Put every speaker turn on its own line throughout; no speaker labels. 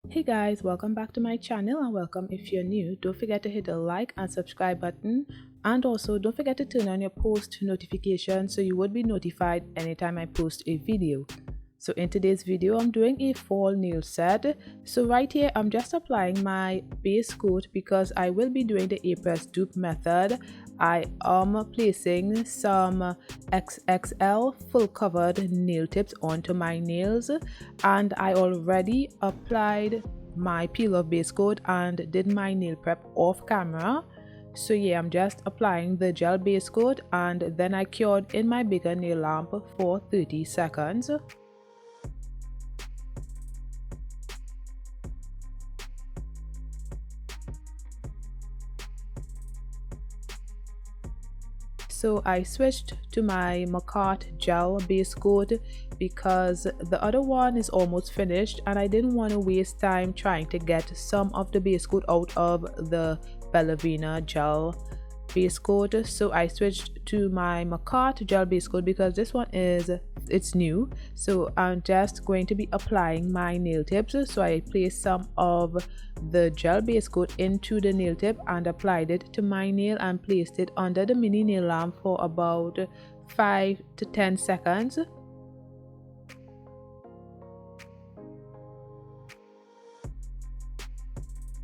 Hey guys, welcome back to my channel and welcome if you're new. Don't forget to hit the like and subscribe button, and also don't forget to turn on your post notifications so you would be notified anytime I post a video. So in today's video I'm doing a fall nail set. So right here I'm just applying my base coat because I will be doing the A-press dupe method. I am placing some XXL full covered nail tips onto my nails, and I already applied my peel off base coat and did my nail prep off camera. So yeah, I'm just applying the gel base coat and then I cured in my bigger nail lamp for 30 seconds. So I switched to my Macart gel base coat because the other one is almost finished and I didn't want to waste time trying to get some of the base coat out of the Bellavena gel base coat. So I switched to my Macart gel base coat because this one it's new. So I'm just going to be applying my nail tips. So I placed some of the gel base coat into the nail tip and applied it to my nail and placed it under the mini nail lamp for about 5 to 10 seconds.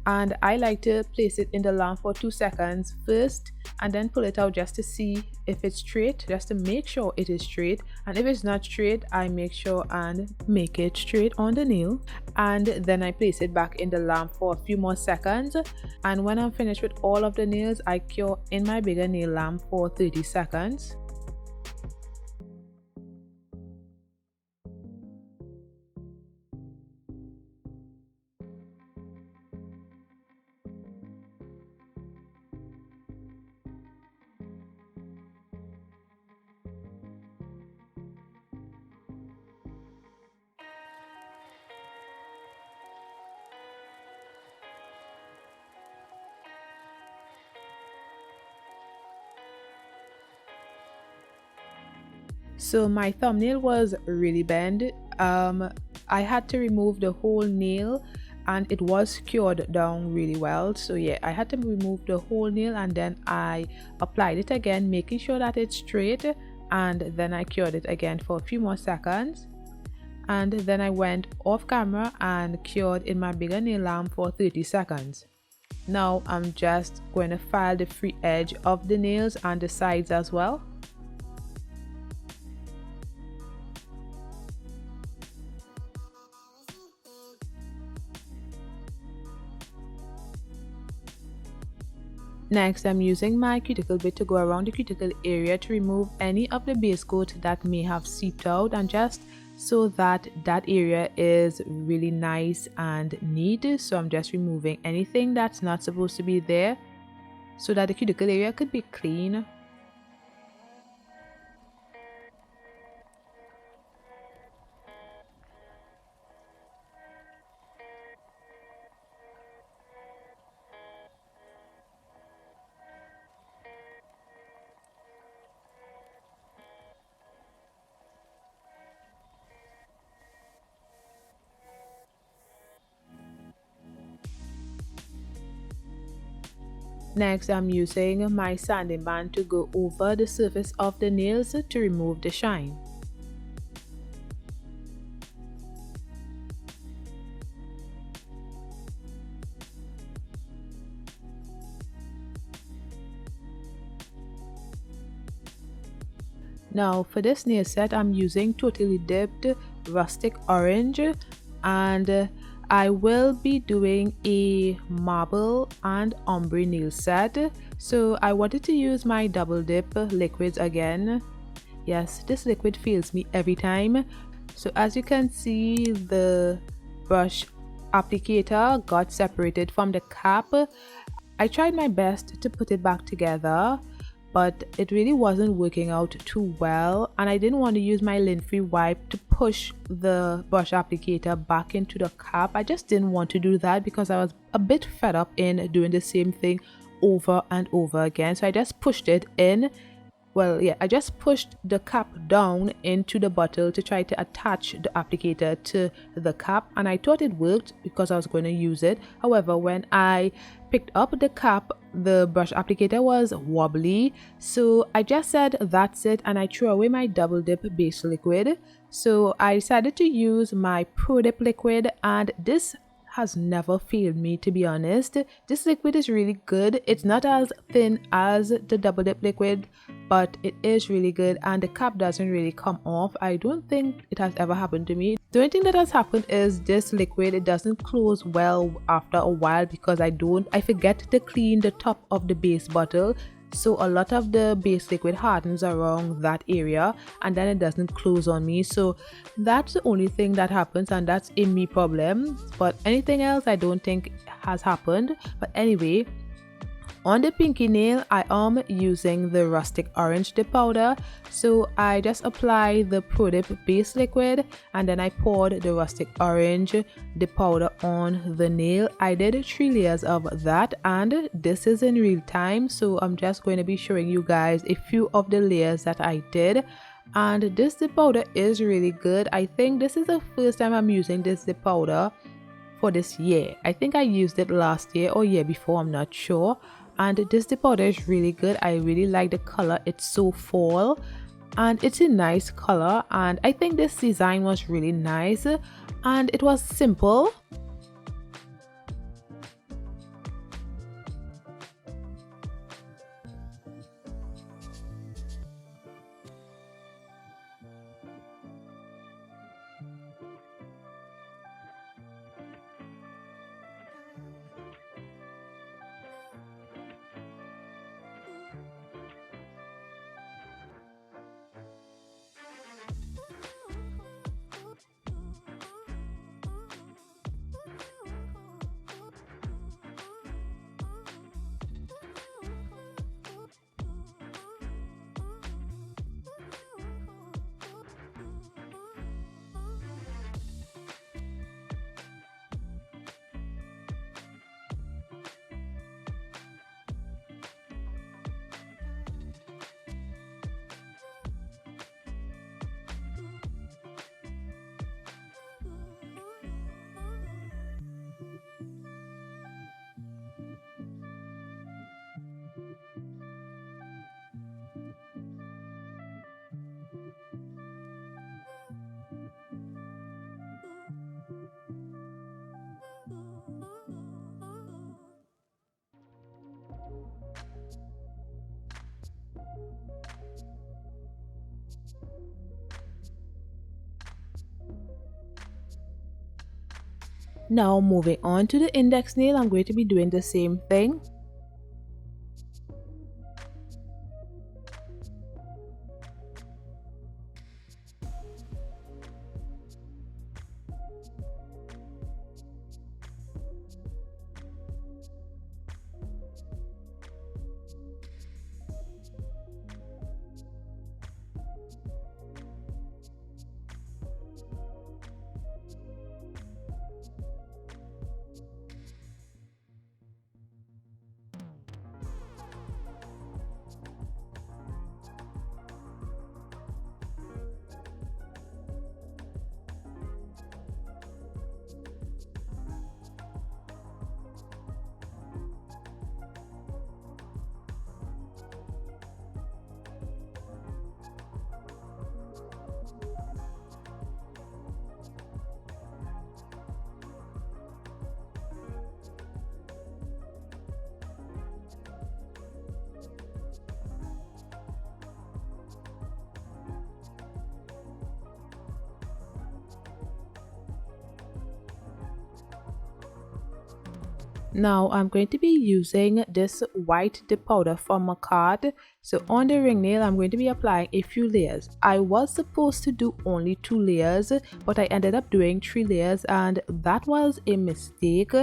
And I like to place it in the lamp for 2 seconds first and then pull it out just to see if it's straight, just to make sure it is straight. And if it's not straight, I make sure and make it straight on the nail, and then I place it back in the lamp for a few more seconds. And when I'm finished with all of the nails, I cure in my bigger nail lamp for 30 seconds. So my thumbnail was really bent. I had to remove the whole nail and it was cured down really well. So yeah, I had to remove the whole nail and then I applied it again, making sure that it's straight, and then I cured it again for a few more seconds. And then I went off camera and cured in my bigger nail lamp for 30 seconds. Now I'm just going to file the free edge of the nails and the sides as well. Next, I'm using my cuticle bit to go around the cuticle area to remove any of the base coat that may have seeped out, and just so that that area is really nice and neat. So I'm just removing anything that's not supposed to be there so that the cuticle area could be clean. Next, I'm using my sanding band to go over the surface of the nails to remove the shine. Now for this nail set, I'm using Totally Dipped Rustic Orange, and I will be doing a marble and ombre nail set. So I wanted to use my double dip liquids again. Yes, this liquid fails me every time. So as you can see, the brush applicator got separated from the cap. I tried my best to put it back together, but it really wasn't working out too well, and I didn't want to use my lint-free wipe to push the brush applicator back into the cap. I just didn't want to do that because I was a bit fed up in doing the same thing over and over again. So I just pushed it in well, yeah, I just pushed the cap down into the bottle to try to attach the applicator to the cap, and I thought it worked because I was going to use it. However, when I picked up the cap, the brush applicator was wobbly, so I just said that's it, and I threw away my double dip base liquid. So I decided to use my ProDip liquid, and this has never failed me, to be honest. This liquid is really good. It's not as thin as the double dip liquid, but it is really good, and the cap doesn't really come off. I don't think it has ever happened to me. The only thing that has happened is this liquid, it doesn't close well after a while because I forget to clean the top of the base bottle. So a lot of the base liquid hardens around that area and then it doesn't close on me. So that's the only thing that happens, and that's a me problem. But anything else I don't think has happened. But anyway, on the pinky nail, I am using the rustic orange dip powder. So I just apply the ProDip base liquid and then I poured the rustic orange dip powder on the nail. I did 3 layers of that, and this is in real time, so I'm just going to be showing you guys a few of the layers that I did. And this dip powder is really good. I think this is the first time I'm using this dip powder for this year. I think I used it last year or year before, I'm not sure. And this dip powder is really good. I really like the color. It's so fall and it's a nice color, and I think this design was really nice and it was simple. Now moving on to the index nail, I'm going to be doing the same thing. Now I'm going to be using this white dip powder from Macard. So on the ring nail, I'm going to be applying a few layers. I was supposed to do only 2 layers, but I ended up doing 3 layers, and that was a mistake.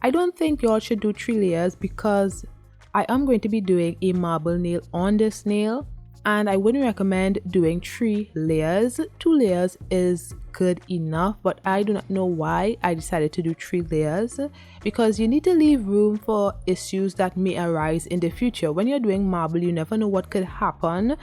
I don't think y'all should do 3 layers because I am going to be doing a marble nail on this nail, and I wouldn't recommend doing 3 layers. 2 layers is good enough, but I do not know why I decided to do 3 layers, because you need to leave room for issues that may arise in the future. When you're doing marble, you never know what could happen.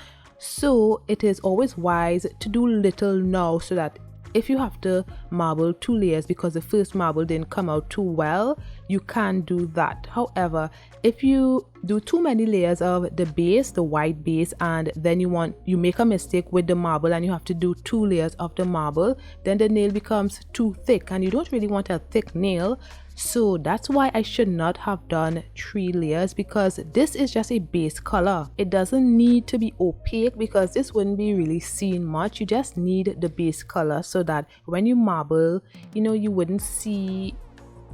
So it is always wise to do little now, so that if you have to marble 2 layers because the first marble didn't come out too well, you can do that. However, if you do too many layers of the base, the white base, and then you make a mistake with the marble and you have to do 2 layers of the marble, then the nail becomes too thick and you don't really want a thick nail. So that's why I should not have done 3 layers, because this is just a base color. It doesn't need to be opaque because this wouldn't be really seen much. You just need the base color so that when you marble, you wouldn't see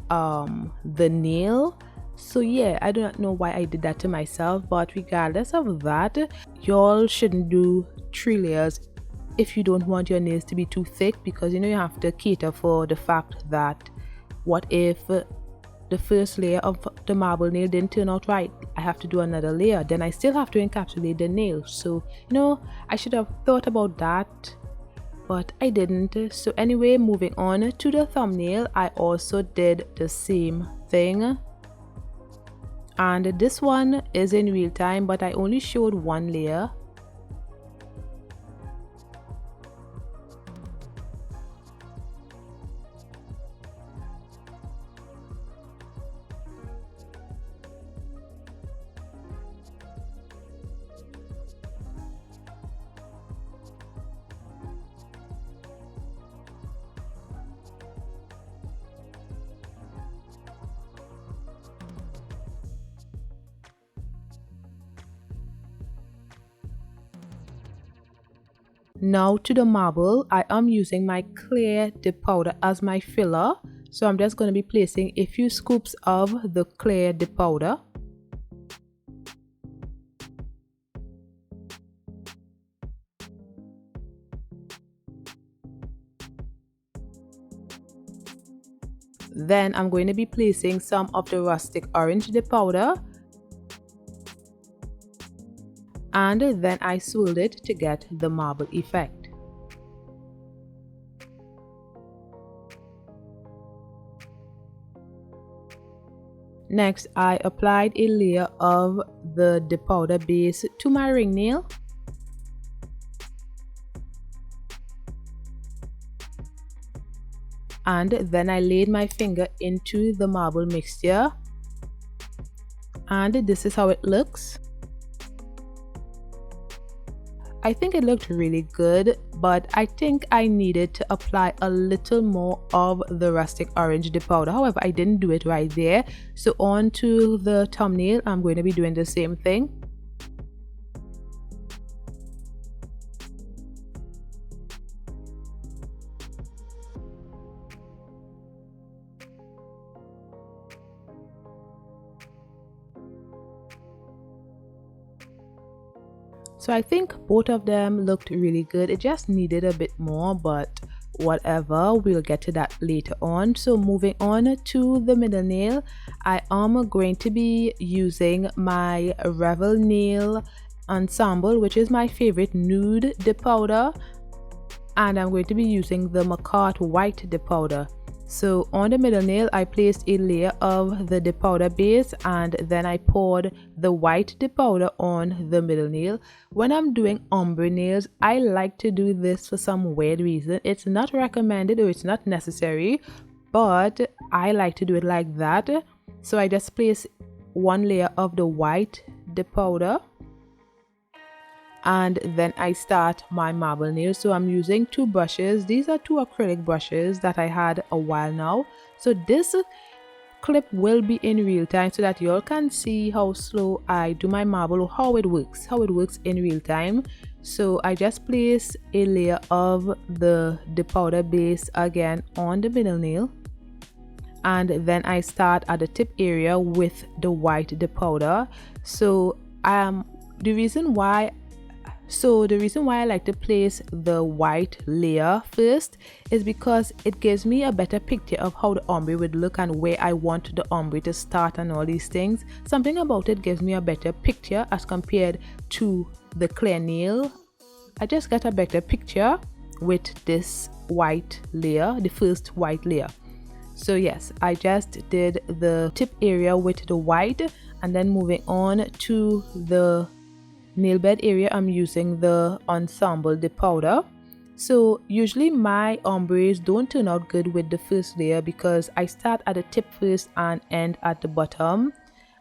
the nail. So yeah, I do not know why I did that to myself, but regardless of that, y'all shouldn't do 3 layers if you don't want your nails to be too thick, because you have to cater for the fact that what if the first layer of the marble nail didn't turn out right? I have to do another layer, then I still have to encapsulate the nail. So I should have thought about that, but I didn't. So anyway, moving on to the thumbnail, I also did the same thing, and this one is in real time, but I only showed 1 layer. Now to the marble, I am using my clear dip powder as my filler. So I'm just going to be placing a few scoops of the clear dip powder. Then I'm going to be placing some of the rustic orange dip powder. And then I swirled it to get the marble effect. Next, I applied a layer of the dip powder base to my ring nail. And then I laid my finger into the marble mixture. And this is how it looks. I think it looked really good, but I think I needed to apply a little more of the rustic orange dip powder. However, I didn't do it right there. So on to the thumbnail, I'm going to be doing the same thing. So I think both of them looked really good. It just needed a bit more, but whatever, we'll get to that later on. So moving on to the middle nail, I am going to be using my Revel Nail Ensemble, which is my favorite nude dip powder, and I'm going to be using the McCart white dip powder. So on the middle nail, I placed a layer of the dip powder base, and then I poured the white dip powder on the middle nail. When I'm doing ombre nails, I like to do this for some weird reason. It's not recommended or it's not necessary, but I like to do it like that. So I just place 1 layer of the white dip powder, and then I start my marble nail. So I'm using 2 brushes. These are 2 acrylic brushes that I had a while now. So this clip will be in real time so that y'all can see how slow I do my marble, or how it works in real time. So I just place a layer of the dip powder base again on the middle nail, and then I start at the tip area with the white dip powder. So the reason why I like to place the white layer first is because it gives me a better picture of how the ombre would look and where I want the ombre to start and all these things. Something about it gives me a better picture as compared to the clear nail. I just got a better picture with this white layer, the first white layer. So yes, I just did the tip area with the white, and then moving on to the nail bed area, I'm using the Ensemble the powder. So usually my ombres don't turn out good with the first layer because I start at the tip first and end at the bottom,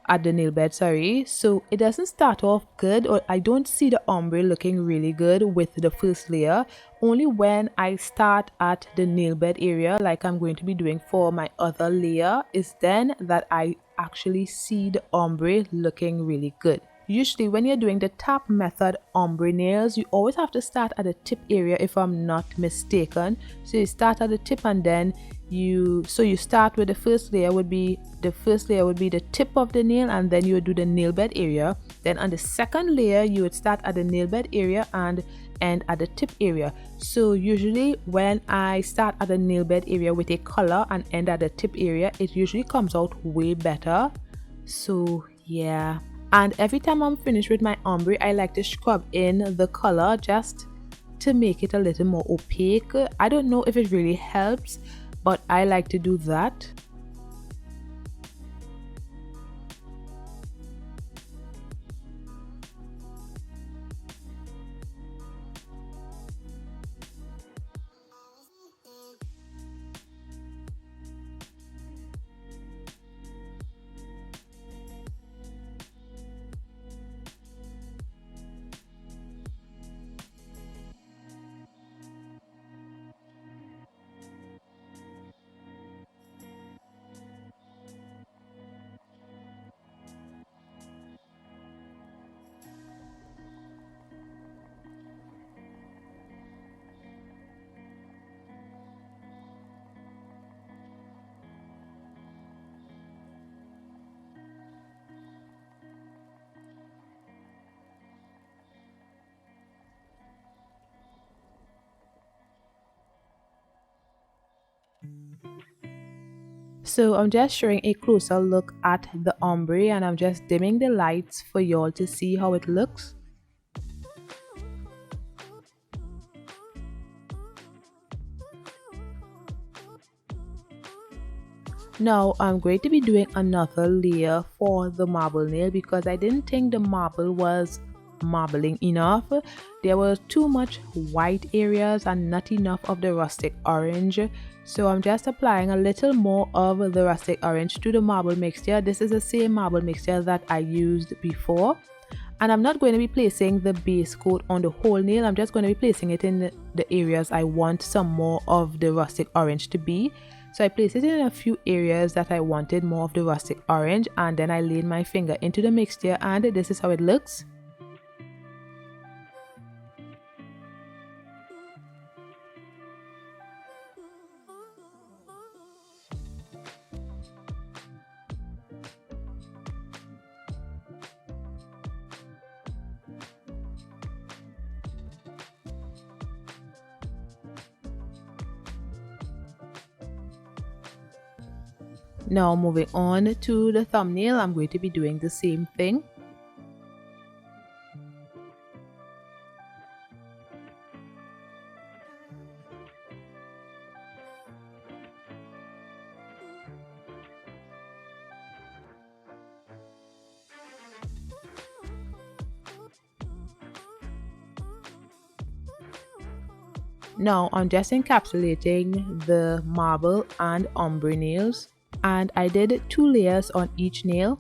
at the nail bed, sorry. So it doesn't start off good, or I don't see the ombre looking really good with the first layer. Only when I start at the nail bed area, like I'm going to be doing for my other layer, is then that I actually see the ombre looking really good. Usually when you're doing the tap method ombre nails, you always have to start at the tip area if I'm not mistaken. So you start at the tip and then you start with the first layer would be the tip of the nail, and then you would do the nail bed area. Then on the second layer you would start at the nail bed area and end at the tip area. So usually when I start at the nail bed area with a color and end at the tip area, it usually comes out way better. So yeah. And every time I'm finished with my ombre, I like to scrub in the color just to make it a little more opaque. I don't know if it really helps, but I like to do that. So I'm just showing a closer look at the ombre, and I'm just dimming the lights for y'all to see how it looks. Now I'm going to be doing another layer for the marble nail because I didn't think the marble was marbling enough. There was too much white areas and not enough of the rustic orange. So I'm just applying a little more of the rustic orange to the marble mixture. This is the same marble mixture that I used before. And I'm not going to be placing the base coat on the whole nail. I'm just going to be placing it in the areas I want some more of the rustic orange to be. So I placed it in a few areas that I wanted more of the rustic orange, and then I laid my finger into the mixture, and this is how it looks. Now moving on to the thumbnail, I'm going to be doing the same thing. Now I'm just encapsulating the marble and ombre nails, and I did 2 layers on each nail.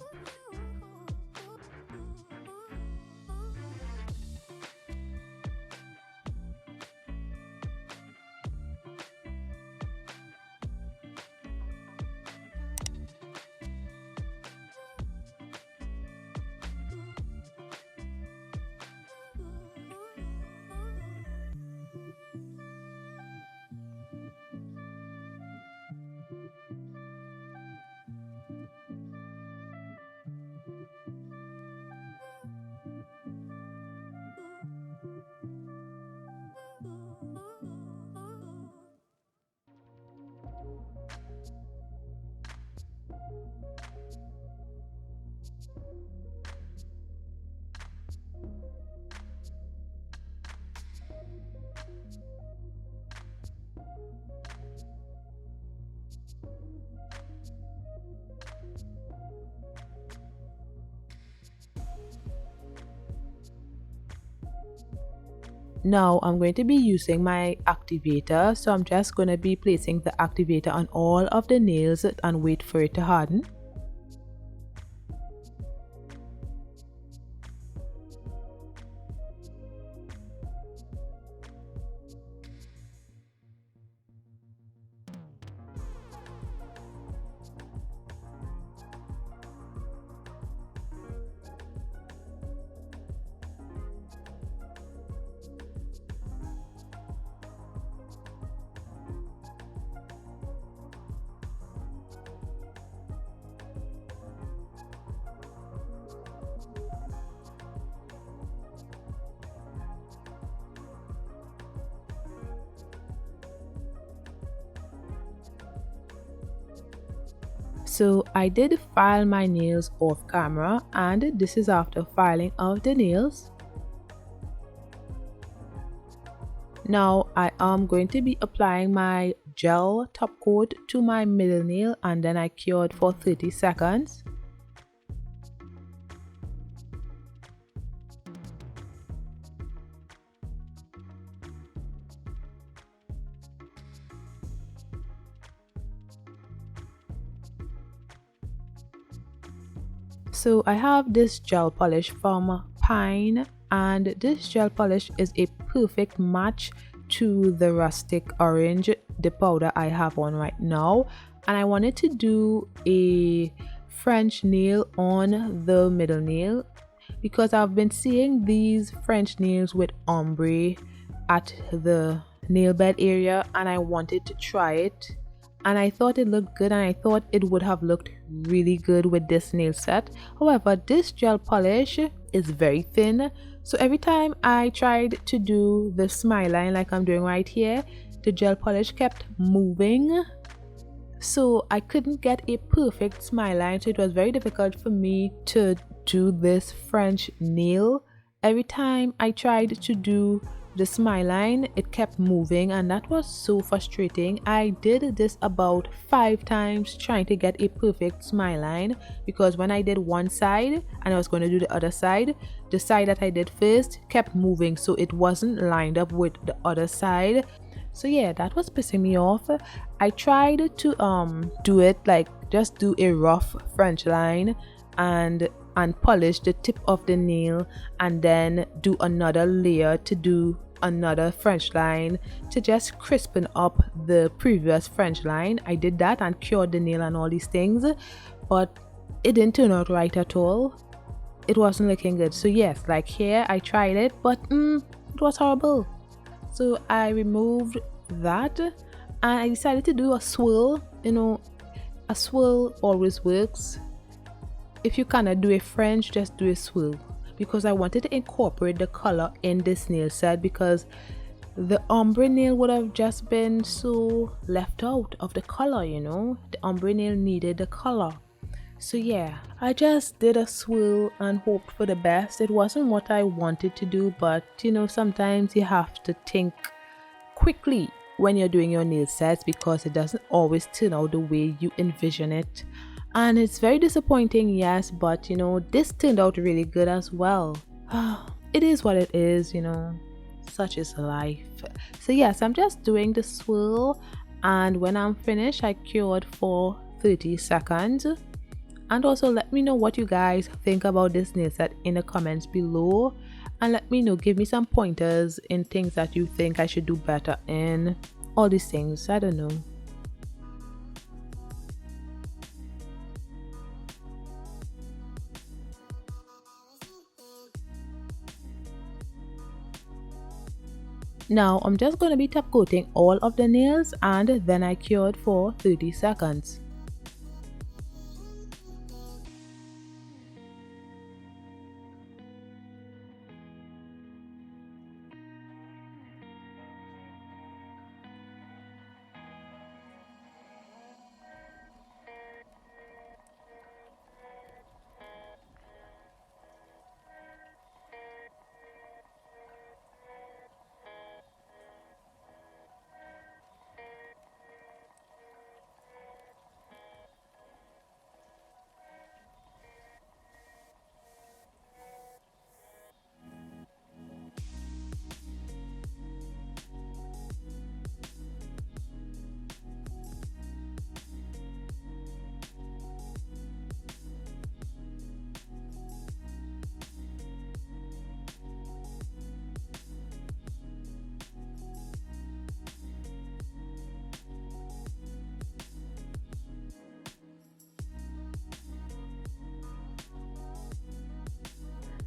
Now I'm going to be using my activator, so I'm just going to be placing the activator on all of the nails and wait for it to harden. So I did file my nails off camera, and this is after filing of the nails. Now I am going to be applying my gel top coat to my middle nail, and then I cured for 30 seconds. So I have this gel polish from Pine, and this gel polish is a perfect match to the rustic orange, the powder I have on right now. And I wanted to do a French nail on the middle nail because I've been seeing these French nails with ombre at the nail bed area, and I wanted to try it. And I thought it looked good, and I thought it would have looked really good with this nail set. However, this gel polish is very thin, so every time I tried to do the smile line like I'm doing right here, the gel polish kept moving, so I couldn't get a perfect smile line. So it was very difficult for me to do this French nail. Every time I tried to do the smile line, it kept moving, and that was so frustrating. I did this about 5 times trying to get a perfect smile line, because when I did one side and I was going to do the other side, the side that I did first kept moving, so it wasn't lined up with the other side. So yeah, that was pissing me off. I tried to do it like just do a rough French line and polish the tip of the nail, and then do another layer to do another French line to just crispen up the previous French line. I did that and cured the nail and all these things, but it didn't turn out right at all. It wasn't looking good. So yes, like here I tried it, but it was horrible. So I removed that and I decided to do a swirl. You know, a swirl always works. If you cannot do a French, just do a swirl, because I wanted to incorporate the color in this nail set, because the ombre nail would have just been so left out of the color, you know. The ombre nail needed the color. So yeah, I just did a swirl and hoped for the best. It wasn't what I wanted to do, but you know, sometimes you have to think quickly when you're doing your nail sets, because it doesn't always turn out the way you envision it. And it's very disappointing, yes, but you know, this turned out really good as well. It is what it is, you know, such is life. So yes, I'm just doing the swirl, and when I'm finished, I cured for 30 seconds. And also let me know what you guys think about this nail set in the comments below, and let me know, give me some pointers in things that you think I should do better in, all these things, I don't know. Now I'm just going to be top coating all of the nails, and then I cured for 30 seconds.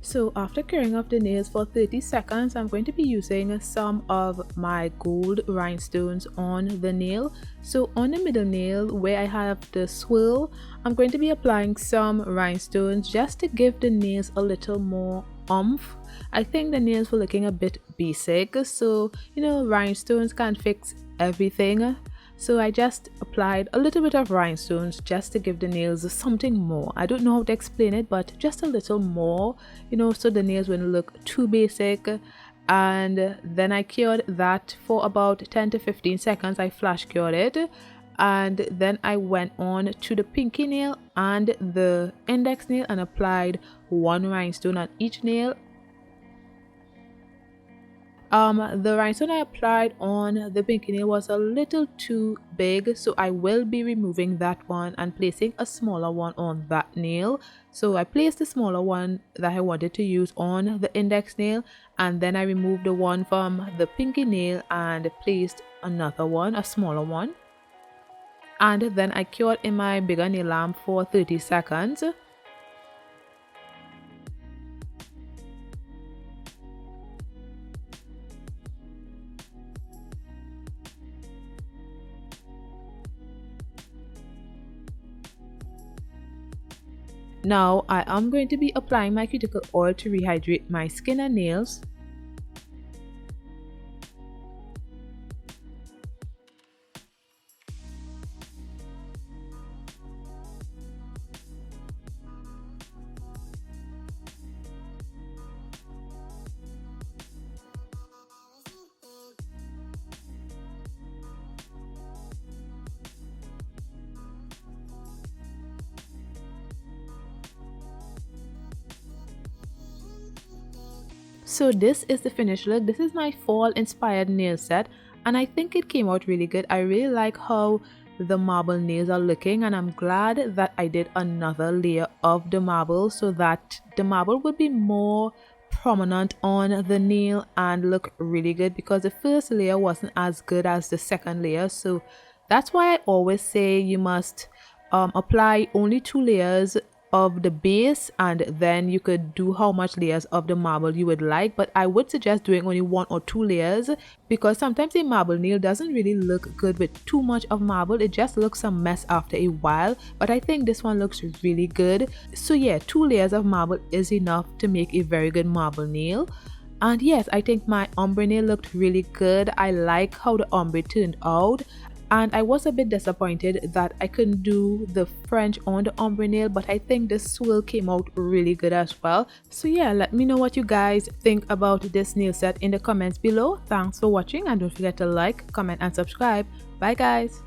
So after curing off the nails for 30 seconds, I'm going to be using some of my gold rhinestones on the nail. So on the middle nail where I have the swirl, I'm going to be applying some rhinestones just to give the nails a little more oomph. I think the nails were looking a bit basic, so rhinestones can't fix everything. So I just applied a little bit of rhinestones just to give the nails something more. I don't know how to explain it, but just a little more, so the nails wouldn't look too basic. And then I cured that for about 10 to 15 seconds. I flash cured it. And then I went on to the pinky nail and the index nail and applied one rhinestone on each nail. The rhinestone I applied on the pinky nail was a little too big, so I will be removing that one and placing a smaller one on that nail. So I placed the smaller one that I wanted to use on the index nail, and then I removed the one from the pinky nail and placed another one, a smaller one. And then I cured in my bigger nail lamp for 30 seconds. Now I am going to be applying my cuticle oil to rehydrate my skin and nails. So this is the finished look. This is my fall inspired nail set and I think it came out really good. I really like how the marble nails are looking, and I'm glad that I did another layer of the marble so that the marble would be more prominent on the nail and look really good, because the first layer wasn't as good as the second layer. So that's why I always say you must apply only 2 layers of the base, and then you could do how much layers of the marble you would like. But I would suggest doing only 1 or 2 layers, because sometimes a marble nail doesn't really look good with too much of marble. It just looks a mess after a while, but I think this one looks really good. So yeah, 2 layers of marble is enough to make a very good marble nail. And yes, I think my ombre nail looked really good. I like how the ombre turned out. And I was a bit disappointed that I couldn't do the French on the ombre nail, but I think the swirl came out really good as well. So yeah, let me know what you guys think about this nail set in the comments below. Thanks for watching, and don't forget to like, comment and subscribe. Bye guys.